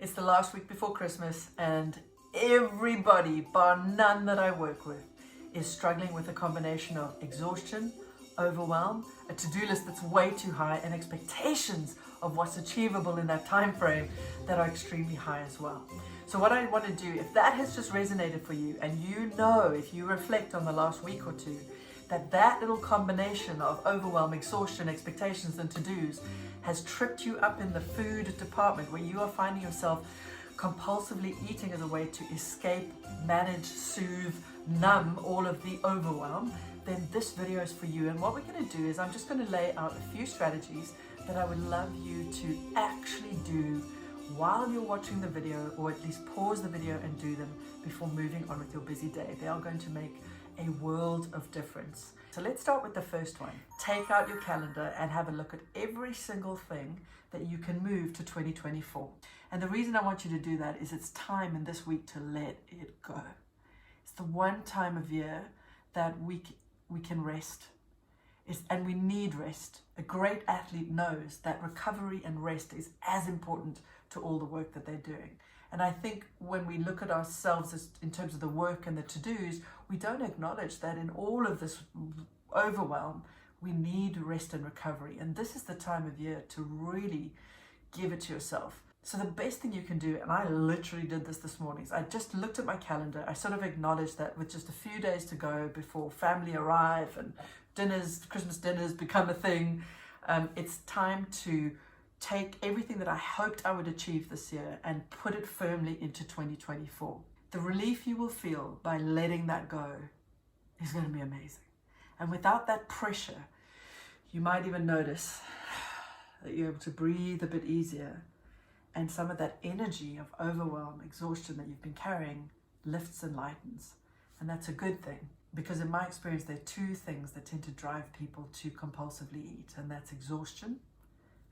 It's the last week before Christmas, and everybody, bar none that I work with, is struggling with a combination of exhaustion, overwhelm, a to-do list that's way too high, and expectations of what's achievable in that time frame that are extremely high as well. So what I want to do, if that has just resonated for you, and you know, if you reflect on the last week or two, that little combination of overwhelm, exhaustion, expectations, and to-dos has tripped you up in the food department, where you are finding yourself compulsively eating as a way to escape, manage, soothe, numb all of the overwhelm, then this video is for you. And what we're going to do is I'm just going to lay out a few strategies that I would love you to actually do while you're watching the video, or at least pause the video and do them before moving on with your busy day. They are going to make a world of difference. So let's start with the first one. Take out your calendar and have a look at every single thing that you can move to 2024. And the reason I want you to do that is it's time in this week to let it go. It's the one time of year that we can rest. And we need rest. A great athlete knows that recovery and rest is as important to all the work that they're doing. And I think when we look at ourselves as in terms of the work and the to-dos, we don't acknowledge that in all of this overwhelm, we need rest and recovery. And this is the time of year to really give it to yourself. So the best thing you can do, and I literally did this morning, is I just looked at my calendar. I sort of acknowledged that with just a few days to go before family arrive and Christmas dinners become a thing, it's time to take everything that I hoped I would achieve this year and put it firmly into 2024. The relief you will feel by letting that go is going to be amazing. And without that pressure, you might even notice that you're able to breathe a bit easier, and some of that energy of overwhelm, exhaustion that you've been carrying lifts and lightens. And that's a good thing, because in my experience, there are two things that tend to drive people to compulsively eat, and that's exhaustion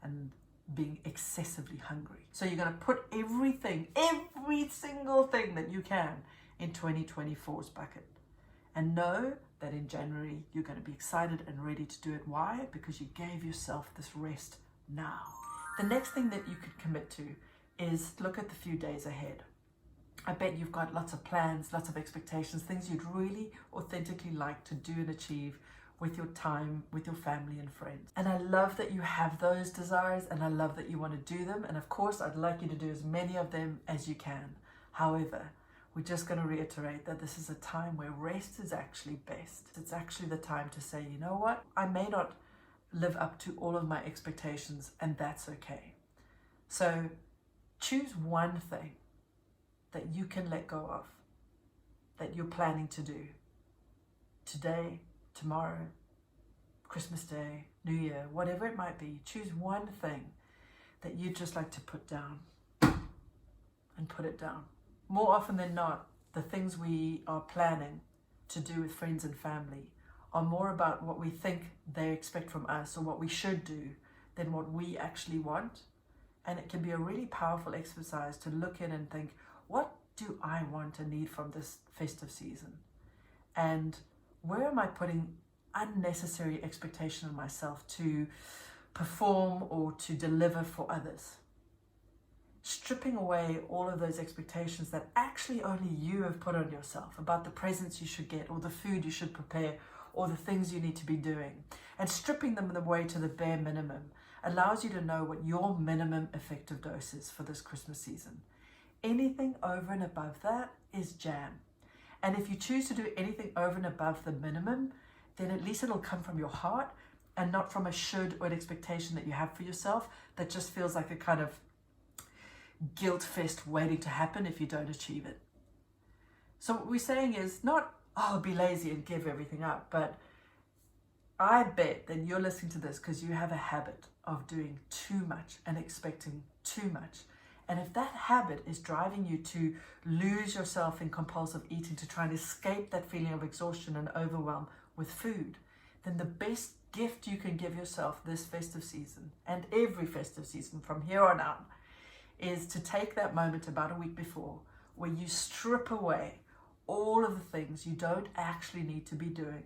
and being excessively hungry. So you're going to put everything, every single thing that you can in 2024's bucket. And know that in January, you're going to be excited and ready to do it. Why? Because you gave yourself this rest now. The next thing that you could commit to is look at the few days ahead. I bet you've got lots of plans, lots of expectations, things you'd really authentically like to do and achieve with your time, with your family and friends. And I love that you have those desires, and I love that you want to do them. And of course, I'd like you to do as many of them as you can. However, we're just going to reiterate that this is a time where rest is actually best. It's actually the time to say, you know what? I may not live up to all of my expectations, and that's okay. So choose one thing that you can let go of, that you're planning to do today, tomorrow, Christmas Day, New Year, whatever it might be. Choose one thing that you'd just like to put down and put it down. More often than not, the things we are planning to do with friends and family are more about what we think they expect from us or what we should do than what we actually want. And it can be a really powerful exercise to look in and think, what do I want and need from this festive season? And where am I putting unnecessary expectation on myself to perform or to deliver for others? Stripping away all of those expectations that actually only you have put on yourself about the presents you should get, or the food you should prepare, or the things you need to be doing, and stripping them away to the bare minimum allows you to know what your minimum effective dose is for this Christmas season. Anything over and above that is jam. And if you choose to do anything over and above the minimum, then at least it'll come from your heart and not from a should or an expectation that you have for yourself that just feels like a kind of guilt fest waiting to happen if you don't achieve it. So what we're saying is not, oh, be lazy and give everything up, but I bet that you're listening to this because you have a habit of doing too much and expecting too much. And if that habit is driving you to lose yourself in compulsive eating, to try and escape that feeling of exhaustion and overwhelm with food, then the best gift you can give yourself this festive season and every festive season from here on out is to take that moment about a week before where you strip away all of the things you don't actually need to be doing,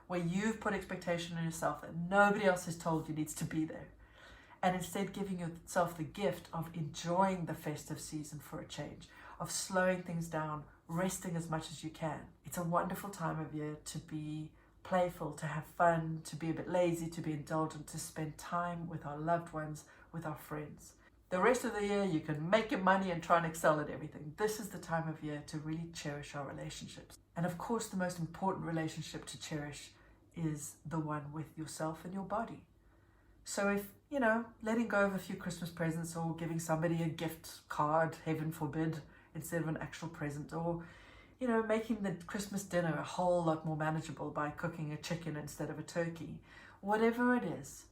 where you've put expectation on yourself that nobody else has told you needs to be there, and instead giving yourself the gift of enjoying the festive season for a change, of slowing things down, resting as much as you can. It's a wonderful time of year to be playful, to have fun, to be a bit lazy, to be indulgent, to spend time with our loved ones, with our friends. The rest of the year, you can make your money and try and excel at everything. This is the time of year to really cherish our relationships. And of course, the most important relationship to cherish is the one with yourself and your body. So if, letting go of a few Christmas presents or giving somebody a gift card, heaven forbid, instead of an actual present, or, making the Christmas dinner a whole lot more manageable by cooking a chicken instead of a turkey, whatever it is,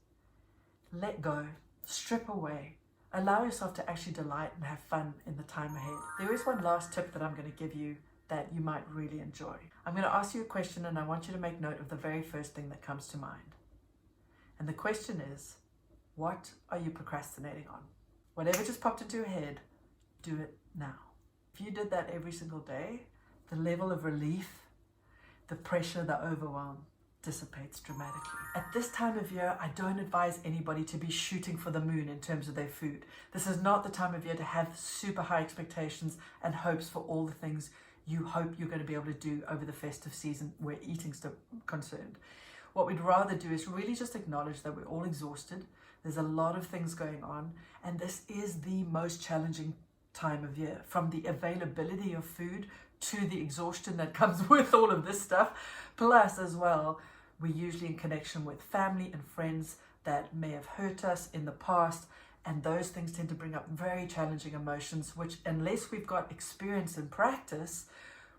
let go, strip away, allow yourself to actually delight and have fun in the time ahead. There is one last tip that I'm going to give you that you might really enjoy. I'm going to ask you a question and I want you to make note of the very first thing that comes to mind. And the question is, what are you procrastinating on? Whatever just popped into your head, do it now. If you did that every single day, the level of relief, the pressure, the overwhelm dissipates dramatically. At this time of year, I don't advise anybody to be shooting for the moon in terms of their food. This is not the time of year to have super high expectations and hopes for all the things you hope you're going to be able to do over the festive season where eating's concerned. What we'd rather do is really just acknowledge that we're all exhausted. There's a lot of things going on, and this is the most challenging time of year, from the availability of food to the exhaustion that comes with all of this stuff. Plus, as well, we're usually in connection with family and friends that may have hurt us in the past, and those things tend to bring up very challenging emotions, which, unless we've got experience and practice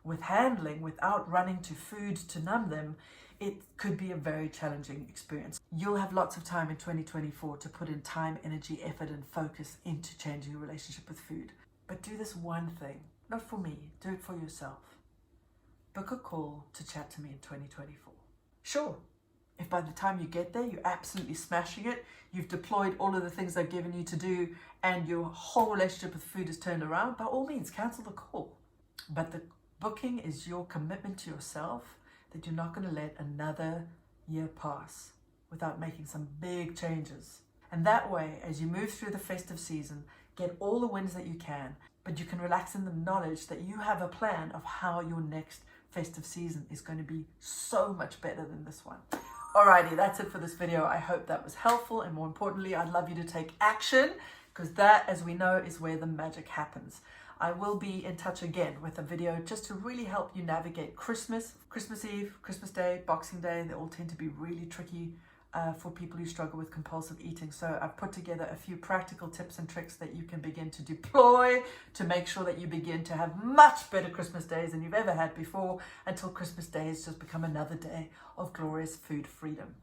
with handling without running to food to numb them, it could be a very challenging experience. You'll have lots of time in 2024 to put in time, energy, effort, and focus into changing your relationship with food. But do this one thing, not for me, do it for yourself. Book a call to chat to me in 2024. Sure, if by the time you get there, you're absolutely smashing it, you've deployed all of the things I've given you to do, and your whole relationship with food is turned around, by all means, cancel the call. But the booking is your commitment to yourself that you're not going to let another year pass without making some big changes. And that way, as you move through the festive season, get all the wins that you can, but you can relax in the knowledge that you have a plan of how your next festive season is going to be so much better than this one. Alrighty, that's it for this video. I hope that was helpful, and more importantly, I'd love you to take action, because that, as we know, is where the magic happens. I will be in touch again with a video just to really help you navigate Christmas, Christmas Eve, Christmas Day, Boxing Day. They all tend to be really tricky for people who struggle with compulsive eating. So I've put together a few practical tips and tricks that you can begin to deploy to make sure that you begin to have much better Christmas days than you've ever had before, until Christmas days just become another day of glorious food freedom.